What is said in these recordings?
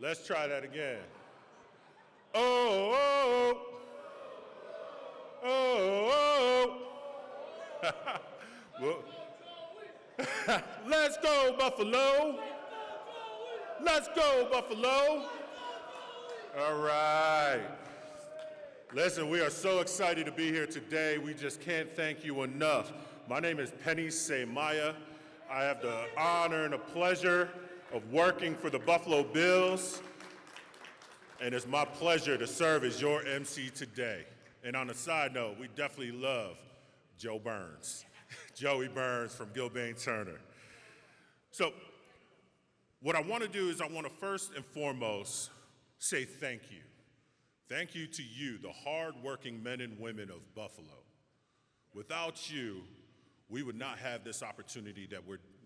Let's try that again. Oh, oh, oh, oh. Well, let's go, Buffalo. Let's go, Buffalo. All right. Listen, we are so excited to be here today. We just can't thank you enough. My name is Penny Semaya. I have the honor and the pleasure of working for the Buffalo Bills, and it's my pleasure to serve as your MC today. And on a side note, we definitely love Joe Burns, Joey Burns from Gilbane Turner. So what I want to do is I want to first and foremost say thank you. Thank you to you, the hardworking men and women of Buffalo. Without you, we would not have this opportunity that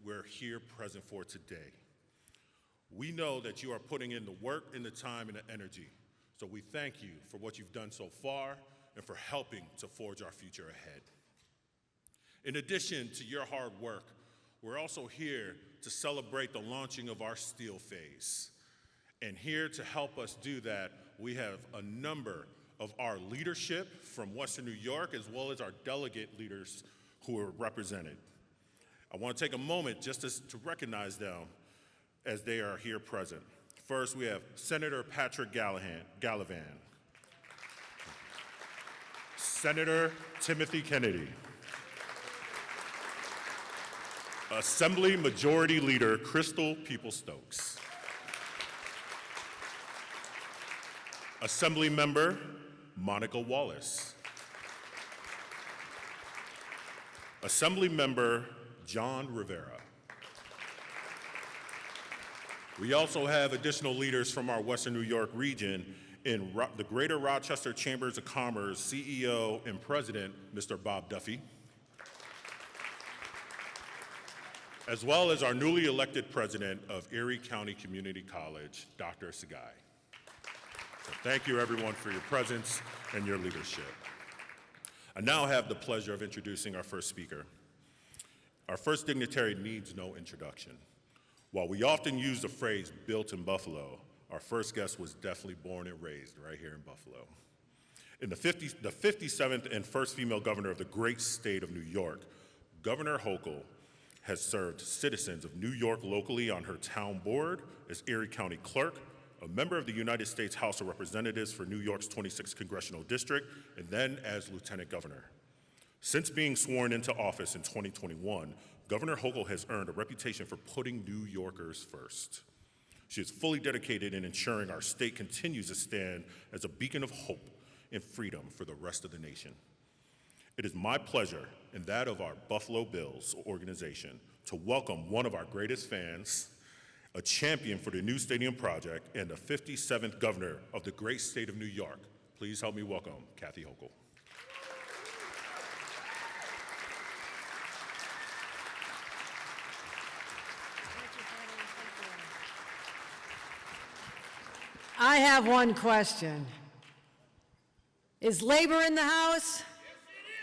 we're here present for today. We know that you are putting in the work and the time and the energy, so we thank you for what you've done so far and for helping to forge our future ahead. In addition to your hard work, we're also here to celebrate the launching of our steel phase. And here to help us do that, we have a number of our leadership from Western New York, as well as our delegate leaders who are represented. I want to take a moment just to recognize them as they are here present. First, we have Senator Patrick Gallivan, Senator Timothy Kennedy, Assembly Majority Leader Crystal Peoples-Stokes, Assembly Member Monica Wallace, Assembly Member John Rivera. We also have additional leaders from our Western New York region in the Greater Rochester Chambers of Commerce CEO and President, Mr. Bob Duffy, as well as our newly elected President of Erie County Community College, Dr. Sagai. So thank you everyone for your presence and your leadership. I now have the pleasure of introducing our first speaker. Our first dignitary needs no introduction. While we often use the phrase built in Buffalo, our first guest was definitely born and raised right here in Buffalo. In the 57th and first female governor of the great state of New York, Governor Hochul has served citizens of New York locally on her town board as Erie County Clerk, a member of the United States House of Representatives for New York's 26th Congressional District, and then as Lieutenant Governor. Since being sworn into office in 2021, Governor Hochul has earned a reputation for putting New Yorkers first. She is fully dedicated in ensuring our state continues to stand as a beacon of hope and freedom for the rest of the nation. It is my pleasure, and that of our Buffalo Bills organization, to welcome one of our greatest fans, a champion for the new stadium project, and the 57th governor of the great state of New York. Please help me welcome Kathy Hochul. I have one question. Is labor in the house?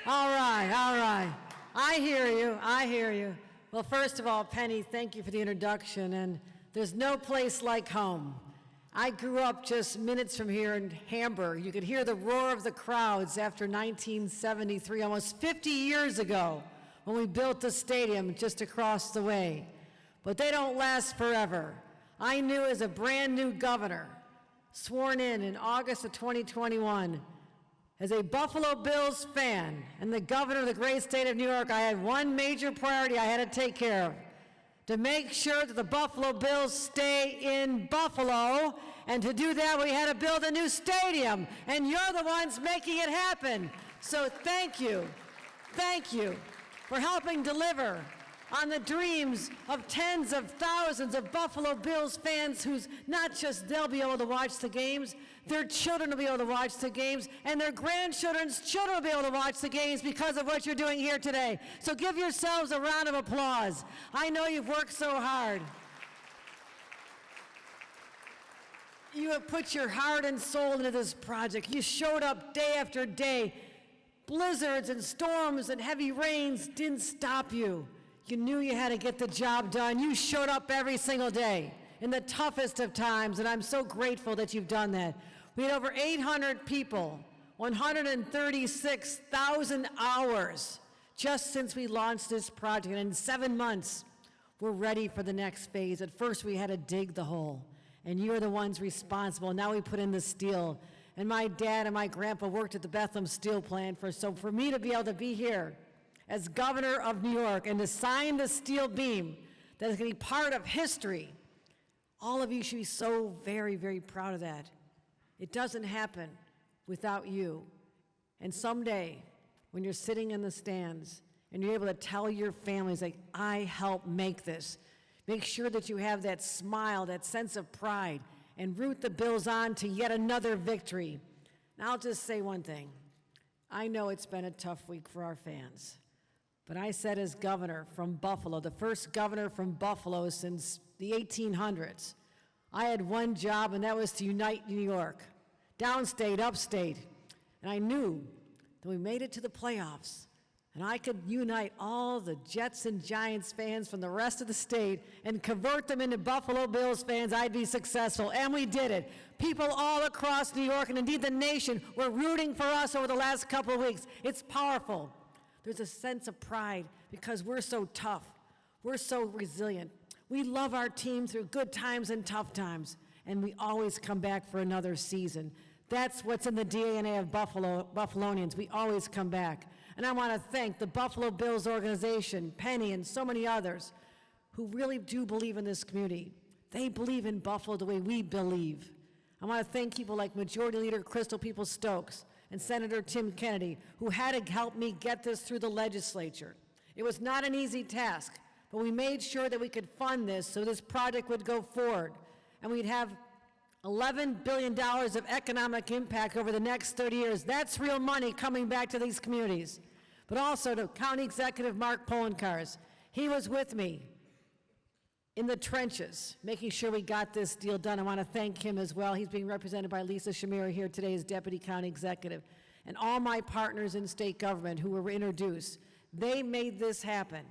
All right. I hear you. Well, first of all, Penny, thank you for the introduction, and there's no place like home. I grew up just minutes from here in Hamburg. You could hear the roar of the crowds after 1973, almost 50 years ago, when we built the stadium just across the way. But they don't last forever. I knew as a brand new governor, sworn in August of 2021, as a Buffalo Bills fan and the governor of the great state of New York, I had one major priority I had to take care of: to make sure that the Buffalo Bills stay in Buffalo. And to do that, we had to build a new stadium, and you're the ones making it happen. So thank you for helping deliver on the dreams of tens of thousands of Buffalo Bills fans who's not just they'll be able to watch the games, their children will be able to watch the games, and their grandchildren's children will be able to watch the games because of what you're doing here today. So give yourselves a round of applause. I know you've worked so hard. You have put your heart and soul into this project. You showed up day after day. Blizzards and storms and heavy rains didn't stop you. You knew you had to get the job done. You showed up every single day. in the toughest of times, and I'm so grateful that you've done that. We had over 800 people, 136,000 hours just since we launched this project, and in 7 months, we're ready for the next phase. At first, we had to dig the hole, and you're the ones responsible. Now we put in the steel, and my dad and my grandpa worked at the Bethlehem Steel Plant so for me to be able to be here as governor of New York and to sign the steel beam that is going to be part of history, all of you should be so very, very proud of that. It doesn't happen without you. And someday, when you're sitting in the stands and you're able to tell your families, like, I helped make this, make sure that you have that smile, that sense of pride, and root the Bills on to yet another victory. And I'll just say one thing. I know it's been a tough week for our fans, but I said as governor from Buffalo, the first governor from Buffalo since the 1800s, I had one job, and that was to unite New York, downstate, upstate. And I knew that we made it to the playoffs, and I could unite all the Jets and Giants fans from the rest of the state and convert them into Buffalo Bills fans, I'd be successful. And we did it. People all across New York, and indeed the nation, were rooting for us over the last couple of weeks. It's powerful. There's a sense of pride because we're so tough. We're so resilient. We love our team through good times and tough times, and we always come back for another season. That's what's in the DNA of Buffalonians. We always come back. And I want to thank the Buffalo Bills organization, Penny, and so many others who really do believe in this community. They believe in Buffalo the way we believe. I want to thank people like Majority Leader Crystal Peoples-Stokes and Senator Tim Kennedy, who had to help me get this through the legislature. It was not an easy task, but we made sure that we could fund this so this project would go forward, and we'd have $11 billion of economic impact over the next 30 years. That's real money coming back to these communities. But also to County Executive Mark Poloncarz. He was with me in the trenches, making sure we got this deal done. I want to thank him as well. He's being represented by Lisa Shamira here today as Deputy County Executive. And all my partners in state government who were introduced, they made this happen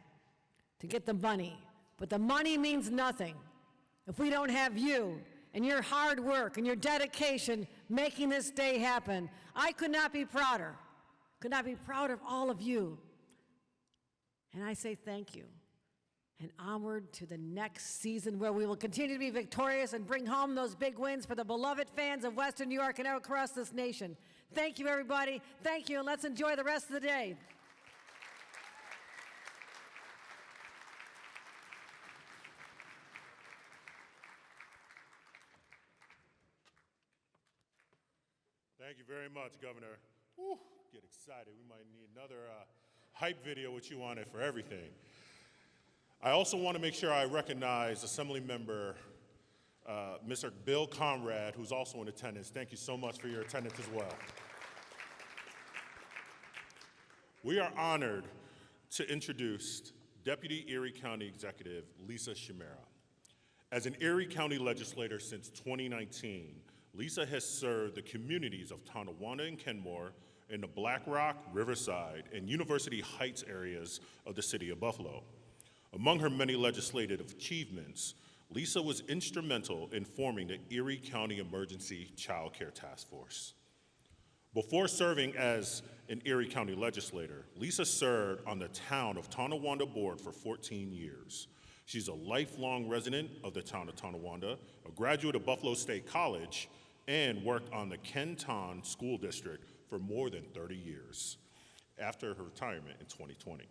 to get the money. But the money means nothing if we don't have you and your hard work and your dedication making this day happen. I could not be prouder of all of you. And I say thank you. And onward to the next season where we will continue to be victorious and bring home those big wins for the beloved fans of Western New York and across this nation. Thank you, everybody. Thank you, and let's enjoy the rest of the day. Thank you very much, Governor. Woo, get excited. We might need another hype video with you on it for everything. I also want to make sure I recognize Assembly Member Mr. Bill Conrad, who's also in attendance. Thank you so much for your attendance as well. We are honored to introduce Deputy Erie County Executive Lisa Shamira. As an Erie County legislator since 2019, Lisa has served the communities of Tonawanda and Kenmore in the Black Rock, Riverside, and University Heights areas of the city of Buffalo. Among her many legislative achievements, Lisa was instrumental in forming the Erie County Emergency Child Care Task Force. Before serving as an Erie County legislator, Lisa served on the Town of Tonawanda Board for 14 years. She's a lifelong resident of the town of Tonawanda, a graduate of Buffalo State College, and worked on the Kenton School District for more than 30 years after her retirement in 2020.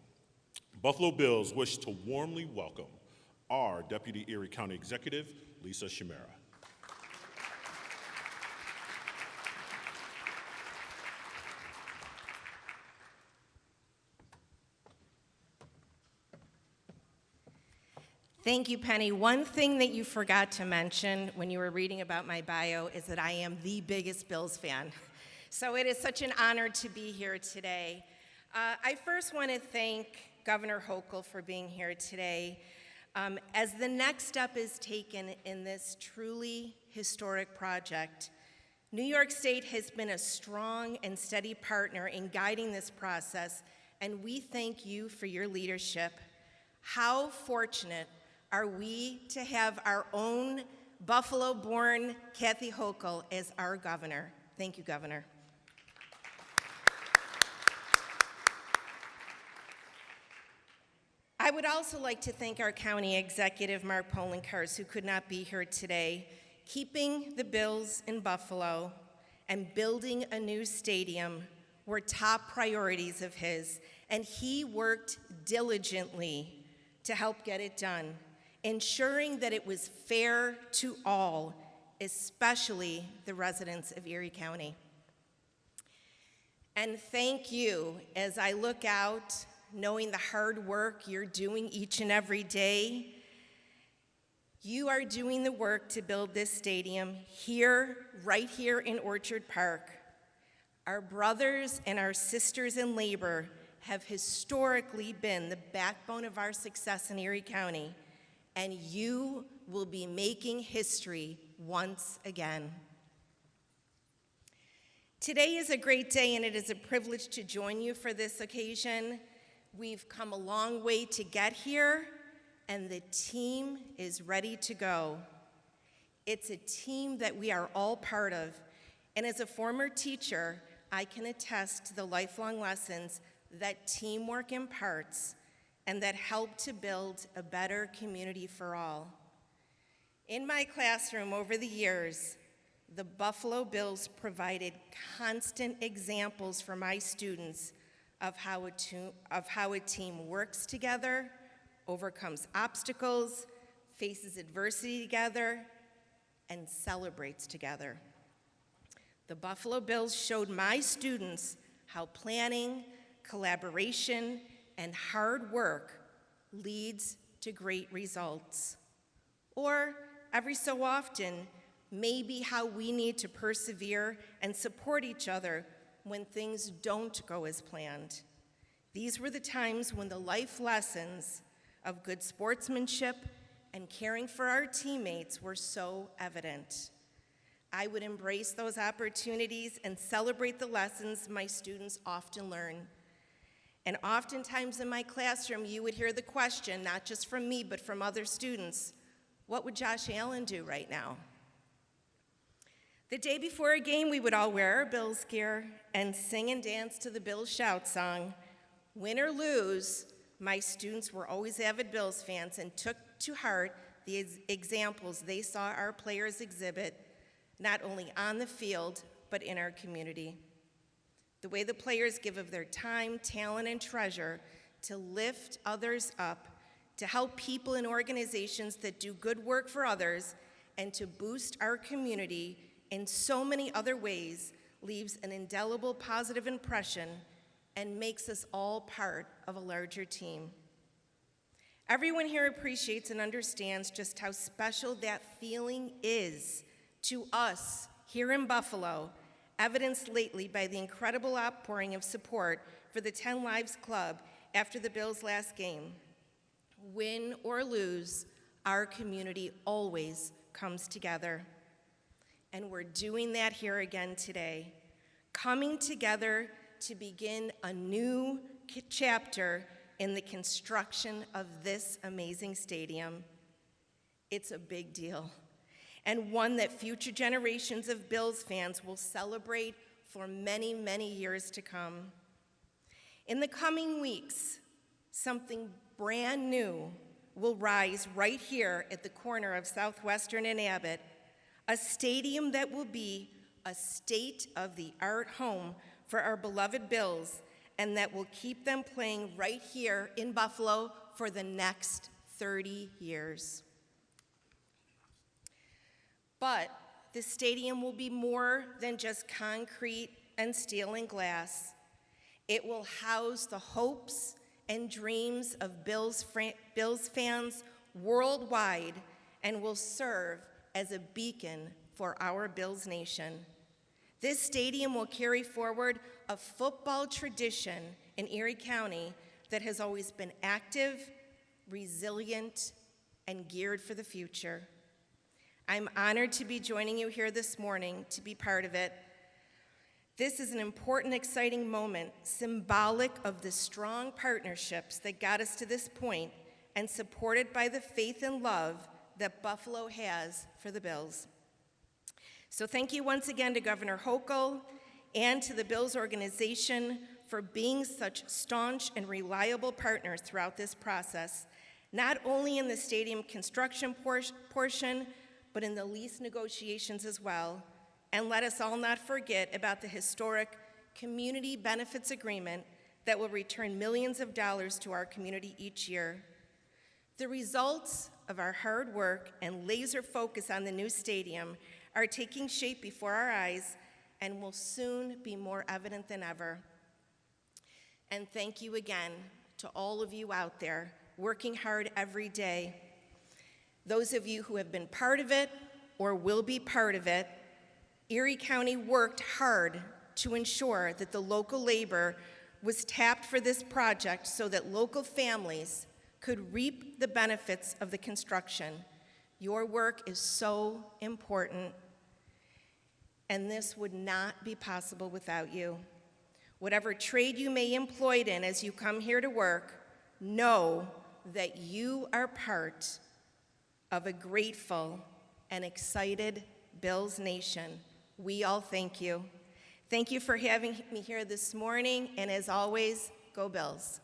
Buffalo Bills wish to warmly welcome our Deputy Erie County Executive, Lisa Shamira. Thank you, Penny. One thing that you forgot to mention when you were reading about my bio is that I am the biggest Bills fan. So it is such an honor to be here today. I first want to thank Governor Hochul for being here today. As the next step is taken in this truly historic project, New York State has been a strong and steady partner in guiding this process, and we thank you for your leadership. How fortunate are we to have our own Buffalo-born Kathy Hochul as our governor. Thank you, Governor. I would also like to thank our county executive, Mark Poloncarz, who could not be here today. Keeping the Bills in Buffalo and building a new stadium were top priorities of his, and he worked diligently to help get it done, ensuring that it was fair to all, especially the residents of Erie County. And thank you as I look out, knowing the hard work you're doing each and every day. You are doing the work to build this stadium here, right here in Orchard Park. Our brothers and our sisters in labor have historically been the backbone of our success in Erie County, and you will be making history once again. Today is a great day, and it is a privilege to join you for this occasion. We've come a long way to get here, and the team is ready to go. It's a team that we are all part of, and as a former teacher, I can attest to the lifelong lessons that teamwork imparts and that help to build a better community for all. In my classroom over the years, the Buffalo Bills provided constant examples for my students of how a team works together, overcomes obstacles, faces adversity together, and celebrates together. The Buffalo Bills showed my students how planning, collaboration, and hard work leads to great results. Or, every so often, maybe how we need to persevere and support each other when things don't go as planned. These were the times when the life lessons of good sportsmanship and caring for our teammates were so evident. I would embrace those opportunities and celebrate the lessons my students often learn. And oftentimes in my classroom, you would hear the question, not just from me, but from other students, what would Josh Allen do right now? The day before a game, we would all wear our Bills gear and sing and dance to the Bills Shout song. Win or lose, my students were always avid Bills fans and took to heart the examples they saw our players exhibit, not only on the field, but in our community. The way the players give of their time, talent, and treasure to lift others up, to help people and organizations that do good work for others, and to boost our community in so many other ways leaves an indelible positive impression and makes us all part of a larger team. Everyone here appreciates and understands just how special that feeling is to us here in Buffalo, evidenced lately by the incredible outpouring of support for the 10 Lives Club after the Bills' last game. Win or lose, our community always comes together. And we're doing that here again today, coming together to begin a new chapter in the construction of this amazing stadium. It's a big deal, and one that future generations of Bills fans will celebrate for many, many years to come. In the coming weeks, something brand new will rise right here at the corner of Southwestern and Abbott, a stadium that will be a state-of-the-art home for our beloved Bills, and that will keep them playing right here in Buffalo for the next 30 years. But the stadium will be more than just concrete and steel and glass. It will house the hopes and dreams of Bills fans worldwide and will serve as a beacon for our Bills nation. This stadium will carry forward a football tradition in Erie County that has always been active, resilient, and geared for the future. I'm honored to be joining you here this morning to be part of it. This is an important, exciting moment, symbolic of the strong partnerships that got us to this point and supported by the faith and love that Buffalo has for the Bills. So thank you once again to Governor Hochul and to the Bills organization for being such staunch and reliable partners throughout this process, not only in the stadium construction portion, but in the lease negotiations as well. And let us all not forget about the historic Community Benefits Agreement that will return millions of dollars to our community each year. The results of our hard work and laser focus on the new stadium are taking shape before our eyes and will soon be more evident than ever. And thank you again to all of you out there working hard every day. Those of you who have been part of it or will be part of it, Erie County worked hard to ensure that the local labor was tapped for this project so that local families could reap the benefits of the construction. Your work is so important, and this would not be possible without you. Whatever trade you may be employed in as you come here to work, know that you are part of a grateful and excited Bills Nation. We all thank you. Thank you for having me here this morning, and as always, go Bills.